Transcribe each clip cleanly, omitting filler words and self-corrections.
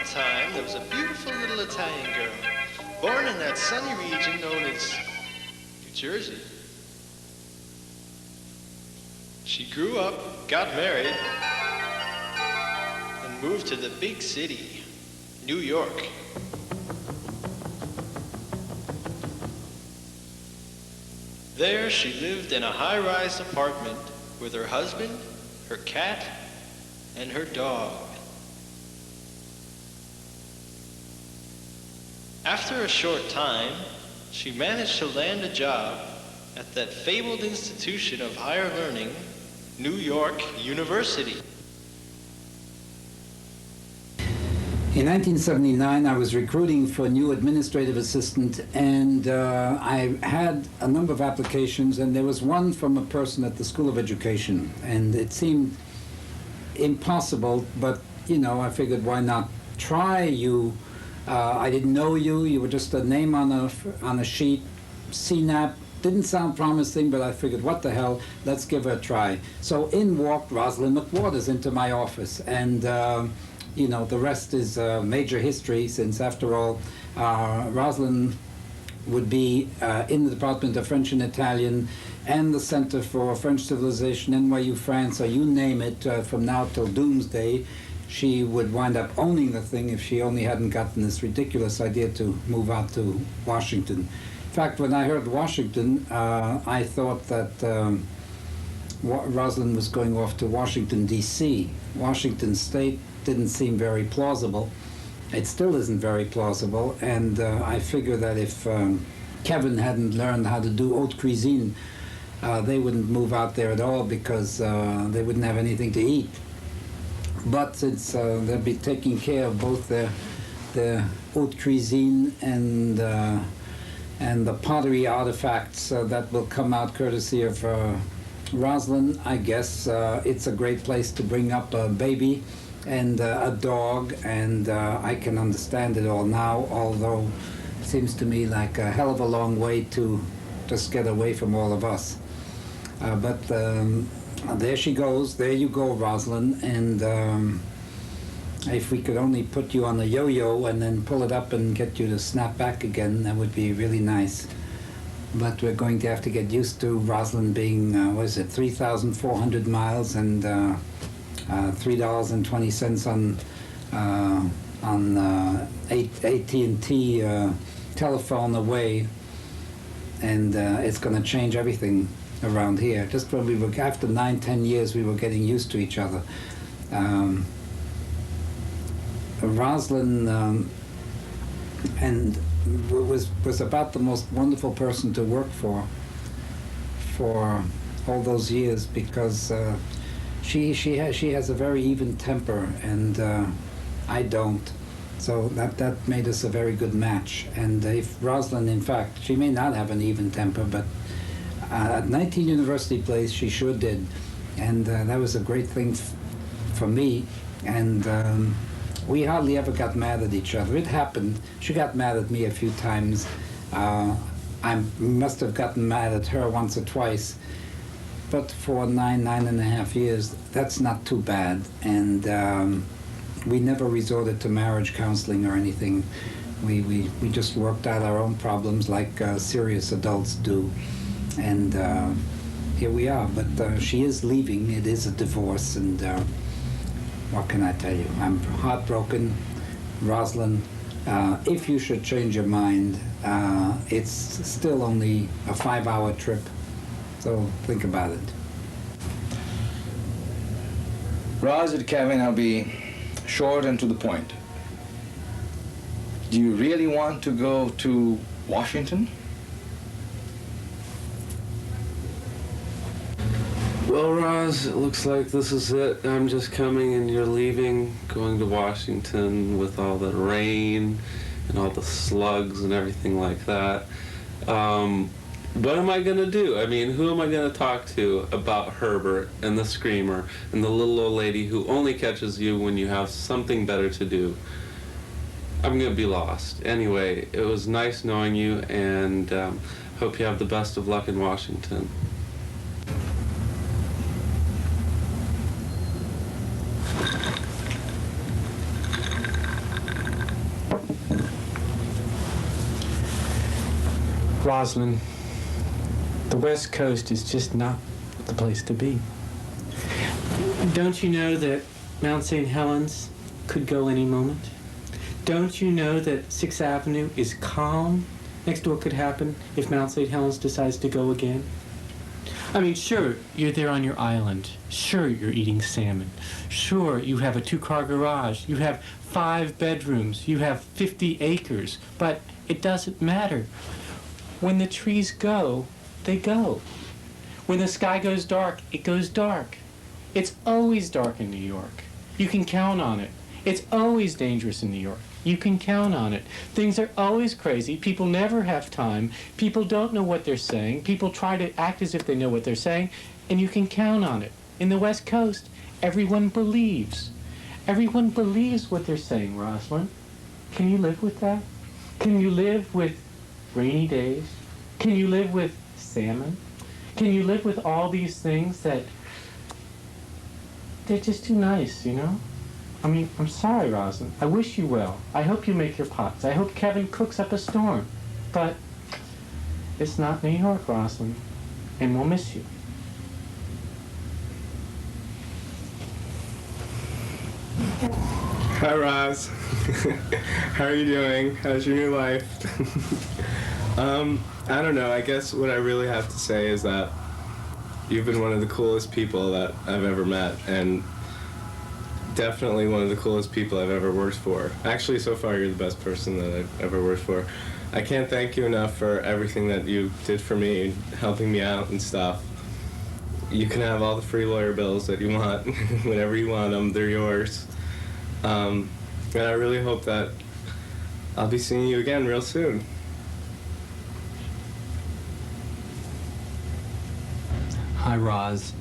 that time, there was a beautiful little Italian girl, born in that sunny region known as New Jersey. She grew up, got married, and moved to the big city, New York. There she lived in a high-rise apartment with her husband, her cat, and her dog. After a short time, she managed to land a job at that fabled institution of higher learning, New York University. In 1979, I was recruiting for a new administrative assistant, and I had a number of applications, and there was one from a person at the School of Education, and it seemed impossible, but, you know, I figured, why not try? I didn't know you. You were just a name on a sheet, CNAP. Didn't sound promising, but I figured, what the hell, let's give it a try. So in walked Roz McW into my office, and you know, the rest is major history, since after all, Rosalind would be in the Department of French and Italian and the Center for French Civilization, NYU France, or you name it, from now till doomsday. She would wind up owning the thing if she only hadn't gotten this ridiculous idea to move out to Washington. In fact, when I heard Washington, I thought that Rosalind was going off to Washington, D.C. Washington State didn't seem very plausible. It still isn't very plausible, and I figure that if Kevin hadn't learned how to do haute cuisine, they wouldn't move out there at all, because they wouldn't have anything to eat. But since they'll be taking care of both the haute cuisine and the pottery artifacts that will come out courtesy of Rosalind, I guess it's a great place to bring up a baby and a dog, and I can understand it all now, although it seems to me like a hell of a long way to just get away from all of us. But there she goes. There you go, Rosalind. And if we could only put you on a yo-yo and then pull it up and get you to snap back again, that would be really nice. But we're going to have to get used to Rosalind being, what is it, 3,400 miles and $3.20 on AT&T telephone away, and it's going to change everything around here. Just when we were, after 9-10 years, we were getting used to each other. Rosalind and was about the most wonderful person to work for all those years, because she has a very even temper, and I don't. So that made us a very good match. And if Rosalind, in fact, she may not have an even temper, but at 19 University Place, she sure did. And that was a great thing for me. And we hardly ever got mad at each other. It happened. She got mad at me a few times. I must have gotten mad at her once or twice. But for 9.5 years, that's not too bad. And we never resorted to marriage counseling or anything. We just worked out our own problems like serious adults do. And here we are. But she is leaving. It is a divorce. And what can I tell you? I'm heartbroken. Rosalind, if you should change your mind, it's still only a 5-hour trip. So think about it. Roz and Kevin, I'll be short and to the point. Do you really want to go to Washington? Well, Roz, it looks like this is it. I'm just coming and you're leaving, going to Washington with all the rain and all the slugs and everything like that. What am I going to do? I mean, who am I going to talk to about Herbert and the Screamer and the little old lady who only catches you when you have something better to do? I'm going to be lost. Anyway, it was nice knowing you, and hope you have the best of luck in Washington. Rosalind, the West Coast is just not the place to be. Don't you know that Mount St. Helens could go any moment? Don't you know that 6th Avenue is calm next to what could happen if Mount St. Helens decides to go again? I mean, sure, you're there on your island. Sure, you're eating salmon. Sure, you have a 2-car garage. You have 5 bedrooms. You have 50 acres. But it doesn't matter. When the trees go, they go. When the sky goes dark, it goes dark. It's always dark in New York. You can count on it. It's always dangerous in New York. You can count on it. Things are always crazy. People never have time. People don't know what they're saying. People try to act as if they know what they're saying, and you can count on it. In the West Coast, everyone believes. Everyone believes what they're saying, Rosalind. Can you live with that? Can you live with rainy days? Can you live with salmon? Can you live with all these things that they're just too nice, you know? I mean, I'm sorry, Rosalind. I wish you well. I hope you make your pots. I hope Kevin cooks up a storm. But it's not New York, Rosalind, and we'll miss you. Hi, Roz. How are you doing? How's your new life? I don't know. I guess what I really have to say is that you've been one of the coolest people that I've ever met, and definitely one of the coolest people I've ever worked for. Actually, so far, you're the best person that I've ever worked for. I can't thank you enough for everything that you did for me, helping me out and stuff. You can have all the free lawyer bills that you want, whenever you want them, they're yours. And I really hope that I'll be seeing you again real soon. Hi, Roz.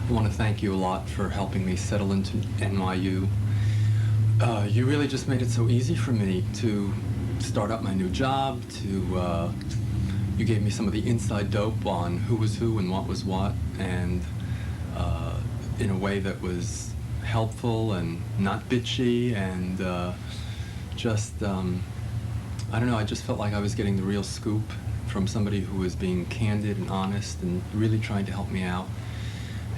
I want to thank you a lot for helping me settle into NYU. You really just made it so easy for me to start up my new job, you gave me some of the inside dope on who was who and what was what, and in a way that was helpful and not bitchy, and I don't know, I just felt like I was getting the real scoop from somebody who was being candid and honest and really trying to help me out.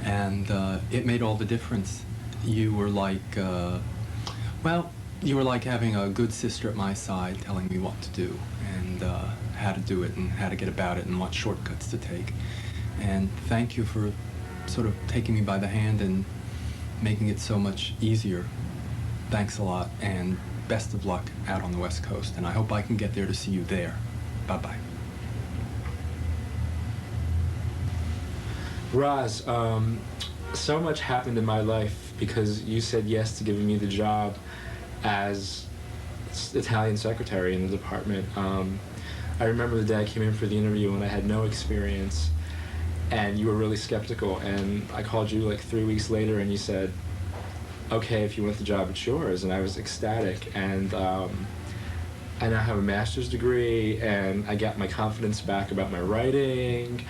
And it made all the difference. You were like, you were like having a good sister at my side telling me what to do and how to do it and how to get about it and what shortcuts to take. And thank you for sort of taking me by the hand and making it so much easier. Thanks a lot, and best of luck out on the West Coast. And I hope I can get there to see you there. Bye-bye. Roz, so much happened in my life because you said yes to giving me the job as Italian secretary in the department. I remember the day I came in for the interview and I had no experience, and you were really skeptical, and I called you like 3 weeks later and you said, okay, if you want the job, it's yours. And I was ecstatic, and I now have a master's degree, and I got my confidence back about my writing,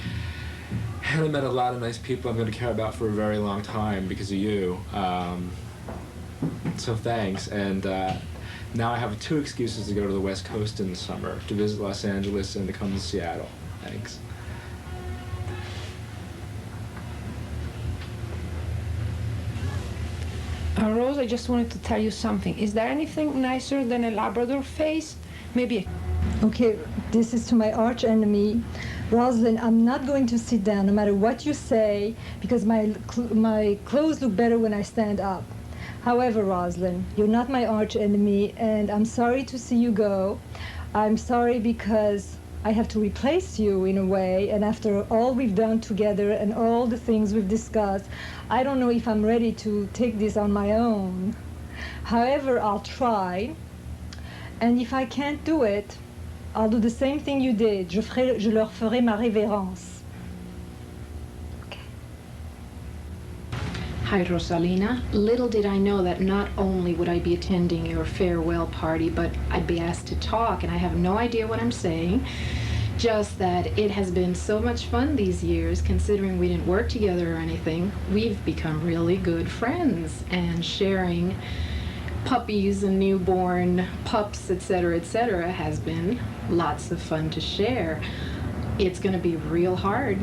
and I met a lot of nice people I'm going to care about for a very long time because of you. So thanks. And now I have 2 excuses to go to the West Coast in the summer, to visit Los Angeles and to come to Seattle. Thanks. Rose, I just wanted to tell you something. Is there anything nicer than a Labrador face? Maybe. Okay, this is to my arch enemy. Rosalind, I'm not going to sit down no matter what you say, because my clothes look better when I stand up. However, Rosalind, you're not my arch enemy, and I'm sorry to see you go. I'm sorry because I have to replace you in a way, and after all we've done together and all the things we've discussed, I don't know if I'm ready to take this on my own. However, I'll try, and if I can't do it, I'll do the same thing you did. Je leur ferai ma révérence. Okay. Hi, Rosalina. Little did I know that not only would I be attending your farewell party, but I'd be asked to talk, and I have no idea what I'm saying. Just that it has been so much fun these years, considering we didn't work together or anything. We've become really good friends, and sharing puppies and newborn pups, etc., has been lots of fun to share. it's going to be real hard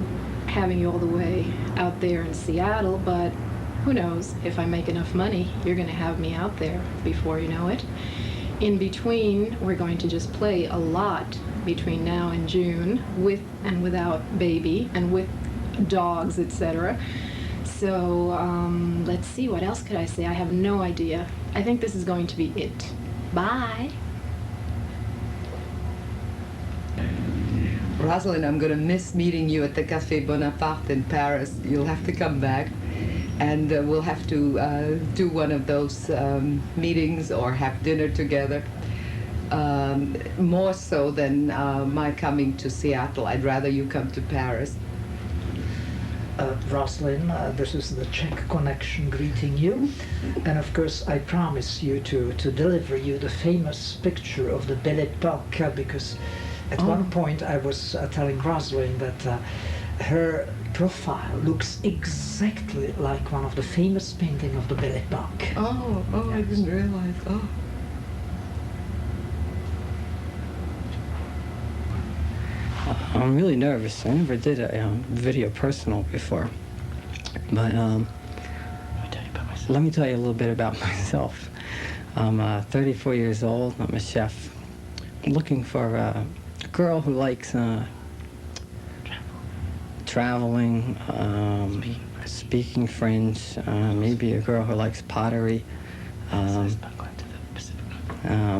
having you all the way out there in Seattle, but who knows, if I make enough money, you're going to have me out there before you know it. In between, we're going to just play a lot between now and June, with and without baby, and with dogs, etc. So let's see, what else could I say? I have no idea. I think this is going to be it. Bye. Rosalind, I'm going to miss meeting you at the Café Bonaparte in Paris. You'll have to come back, and we'll have to do one of those meetings or have dinner together. More so than my coming to Seattle. I'd rather you come to Paris. Rosalind, this is the Czech Connection greeting you. And of course, I promise you to deliver you the famous picture of the Belle Époque, because at one point I was telling Rosalind that her profile looks exactly like one of the famous paintings of the Belle Époque. Oh, yes. I didn't realize. Oh. I'm really nervous. I never did a video personal before. But let me tell you a little bit about myself. I'm 34 years old. I'm a chef. I'm looking for a girl who likes traveling, speaking French, maybe a girl who likes pottery. I'm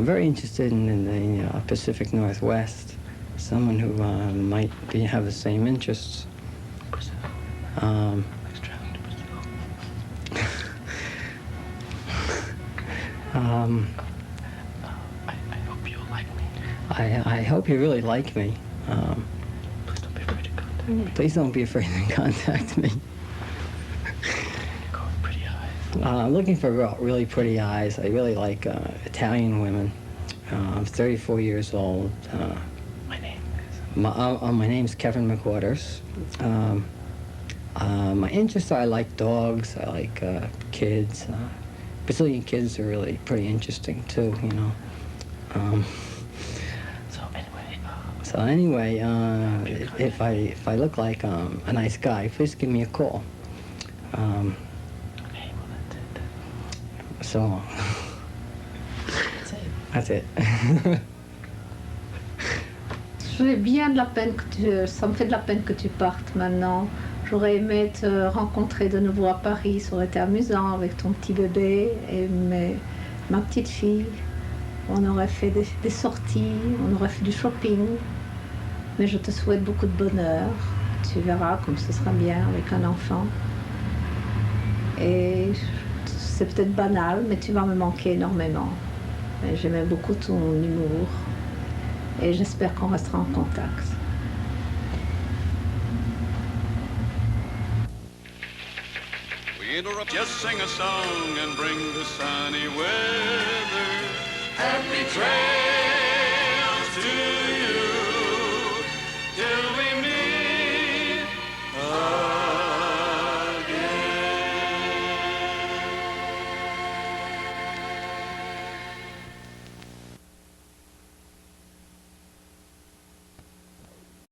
very interested in the Pacific Northwest. Someone who might have the same interests. I hope you like me. I hope you really like me. Please don't be afraid to contact me. I'm looking for really pretty eyes. I really like Italian women. I'm 34 years old. My name's Kevin McWatters. My interests are, I like dogs, I like kids. Brazilian kids are really pretty interesting too, you know. So anyway, if I look like a nice guy, please give me a call. So long. That's it. J'ai bien de la peine ça me fait de la peine que tu partes maintenant. J'aurais aimé te rencontrer de nouveau à Paris, ça aurait été amusant avec ton petit bébé et ma petite fille. On aurait fait des sorties, on aurait fait du shopping. Mais je te souhaite beaucoup de bonheur. Tu verras comme ce sera bien avec un enfant. Et c'est peut-être banal, mais tu vas me manquer énormément. Et j'aimais beaucoup ton humour. Et j'espère qu'on restera en contact. We interrupt, just sing a song and bring the sunny weather. Happy trail.